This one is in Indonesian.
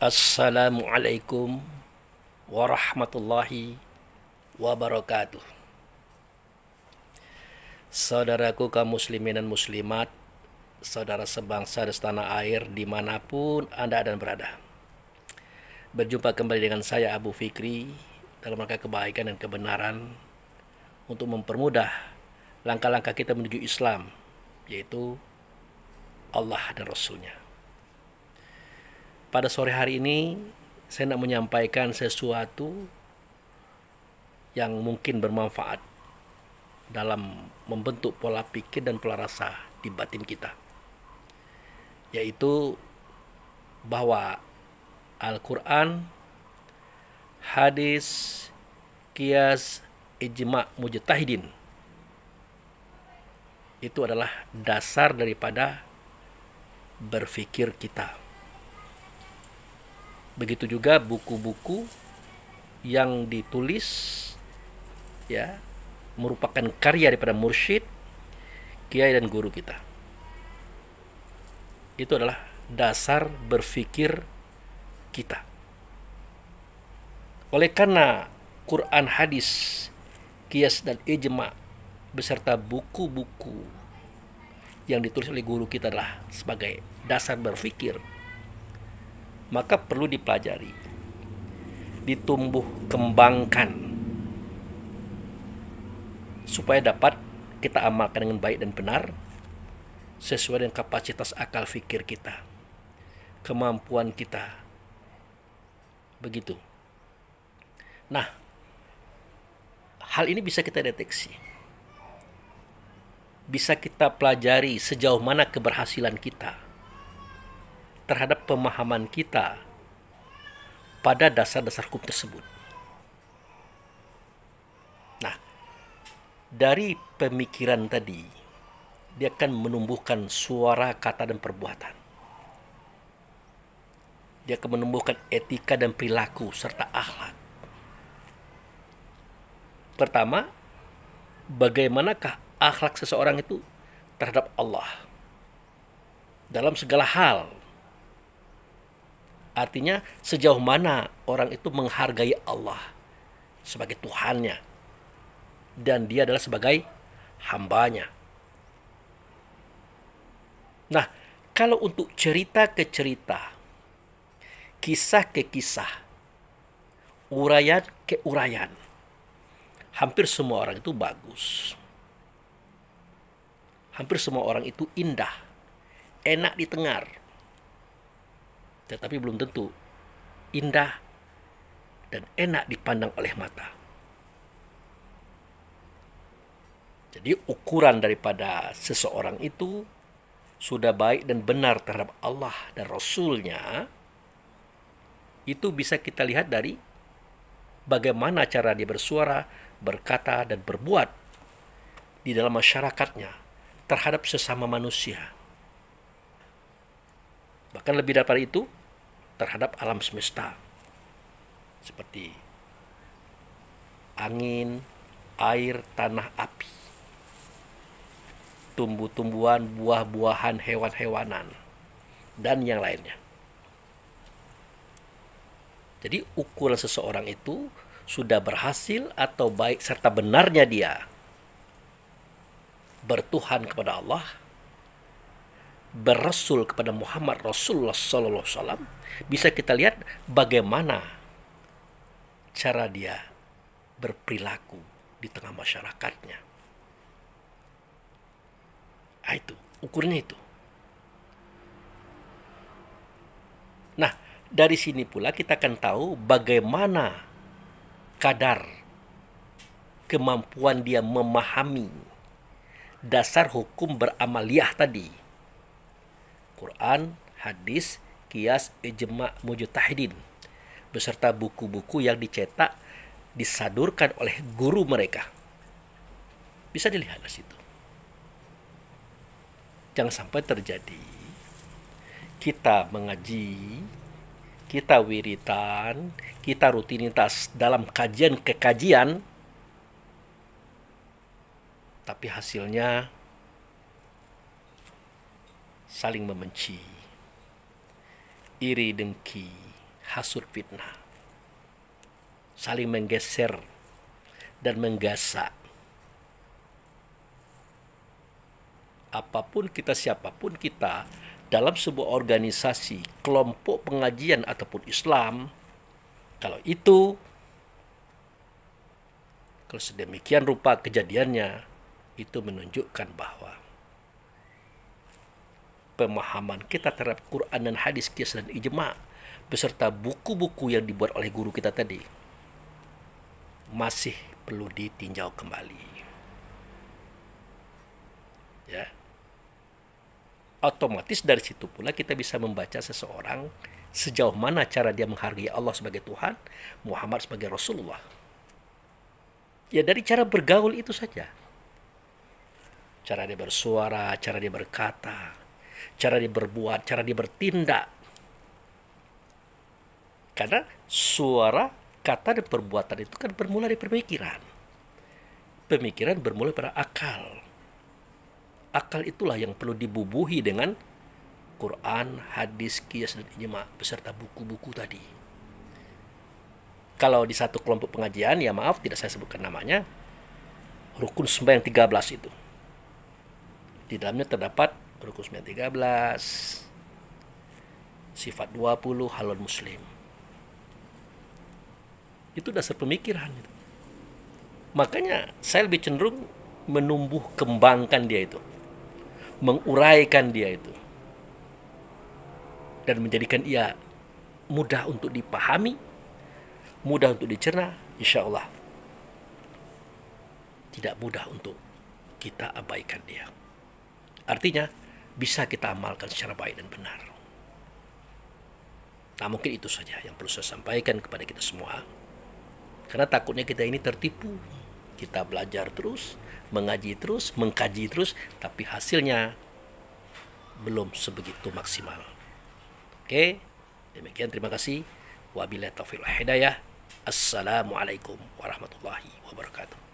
Assalamualaikum warahmatullahi wabarakatuh. Saudaraku kaum muslimin dan muslimat, saudara sebangsa dan setanah air dimanapun Anda dan berada. Berjumpa kembali dengan saya Abu Fikri dalam rangka kebaikan dan kebenaran untuk mempermudah langkah-langkah kita menuju Islam, yaitu Allah dan Rasulnya. Pada sore hari ini saya nak menyampaikan sesuatu yang mungkin bermanfaat dalam membentuk pola pikir dan pola rasa di batin kita, yaitu bahwa Al-Quran, hadis, qiyas, ijma' mujtahidin itu adalah dasar daripada berfikir kita. Begitu juga buku-buku yang ditulis merupakan karya daripada mursyid, kiai dan guru kita. Itu adalah dasar berfikir kita. Oleh karena Quran, hadis, qiyas dan ijma' beserta buku-buku yang ditulis oleh guru kita adalah sebagai dasar berfikir, maka perlu dipelajari, ditumbuh kembangkan supaya dapat kita amalkan dengan baik dan benar sesuai dengan kapasitas akal fikir kita, kemampuan kita. Begitu. Nah, hal ini bisa kita deteksi, bisa kita pelajari sejauh mana keberhasilan kita terhadap pemahaman kita pada dasar-dasar hukum tersebut. Nah, dari pemikiran tadi, dia akan menumbuhkan suara, kata, dan perbuatan. Dia akan menumbuhkan etika dan perilaku serta akhlak. Pertama, bagaimanakah akhlak seseorang itu terhadap Allah dalam segala hal. Artinya sejauh mana orang itu menghargai Allah sebagai Tuhannya dan dia adalah sebagai hambanya. Nah, kalau untuk cerita ke cerita, kisah ke kisah, urayan ke urayan, hampir semua orang itu bagus. Hampir semua orang itu indah, enak didengar. Tetapi belum tentu indah dan enak dipandang oleh mata. Jadi ukuran daripada seseorang itu sudah baik dan benar terhadap Allah dan Rasulnya, itu bisa kita lihat dari bagaimana cara dia bersuara, berkata, dan berbuat di dalam masyarakatnya terhadap sesama manusia. Bahkan lebih daripada itu, terhadap alam semesta seperti angin, air, tanah, api, tumbuh-tumbuhan, buah-buahan, hewan-hewanan, dan yang lainnya. Jadi ukuran seseorang itu sudah berhasil atau baik serta benarnya dia bertuhan kepada Allah, berasul kepada Muhammad Rasulullah SAW, bisa kita lihat bagaimana cara dia berperilaku di tengah masyarakatnya. Nah, itu ukurnya itu. Nah, dari sini pula kita akan tahu bagaimana kadar kemampuan dia memahami dasar hukum beramaliyah tadi. Quran, hadis, qiyas, ijma' mujtahidin beserta buku-buku yang dicetak, disadurkan oleh guru mereka. Bisa dilihat di situ. Jangan sampai terjadi kita mengaji, kita wiritan, kita rutinitas dalam kajian ke kajian, tapi hasilnya saling membenci, iri dengki, hasud fitnah, saling menggeser dan menggasak. Apapun kita, siapapun kita, dalam sebuah organisasi, kelompok pengajian ataupun Islam, kalau sedemikian rupa kejadiannya, itu menunjukkan bahwa pemahaman kita terhadap Quran dan hadis, qiyas dan ijma' beserta buku-buku yang dibuat oleh guru kita tadi masih perlu ditinjau kembali. Ya. Otomatis dari situ pula kita bisa membaca seseorang sejauh mana cara dia menghargai Allah sebagai Tuhan, Muhammad sebagai Rasulullah. Ya dari cara bergaul itu saja. Cara dia bersuara, cara dia berkata, cara dia berbuat, cara dia bertindak. Karena suara, kata, dan perbuatan itu kan bermula dari pemikiran. Pemikiran bermula pada akal. Akal itulah yang perlu dibubuhi dengan Quran, hadis, qiyas, dan ijma' beserta buku-buku tadi. Kalau di satu kelompok pengajian, ya maaf tidak saya sebutkan namanya, rukun sembahyang 13 itu. Di dalamnya terdapat rukun sembahyang 13, sifat 20, halal muslim. Itu dasar pemikiran itu. Makanya saya lebih cenderung menumbuh kembangkan dia itu, menguraikan dia itu, dan menjadikan ia mudah untuk dipahami, mudah untuk dicerna. Insya Allah tidak mudah untuk kita abaikan dia. Artinya bisa kita amalkan secara baik dan benar. Nah, mungkin itu saja yang perlu saya sampaikan kepada kita semua. Karena takutnya kita ini tertipu. Kita belajar terus, mengaji terus, mengkaji terus, tapi hasilnya belum sebegitu maksimal. Oke, demikian, terima kasih. Wabillahi taufiq wal hidayah. Assalamualaikum warahmatullahi wabarakatuh.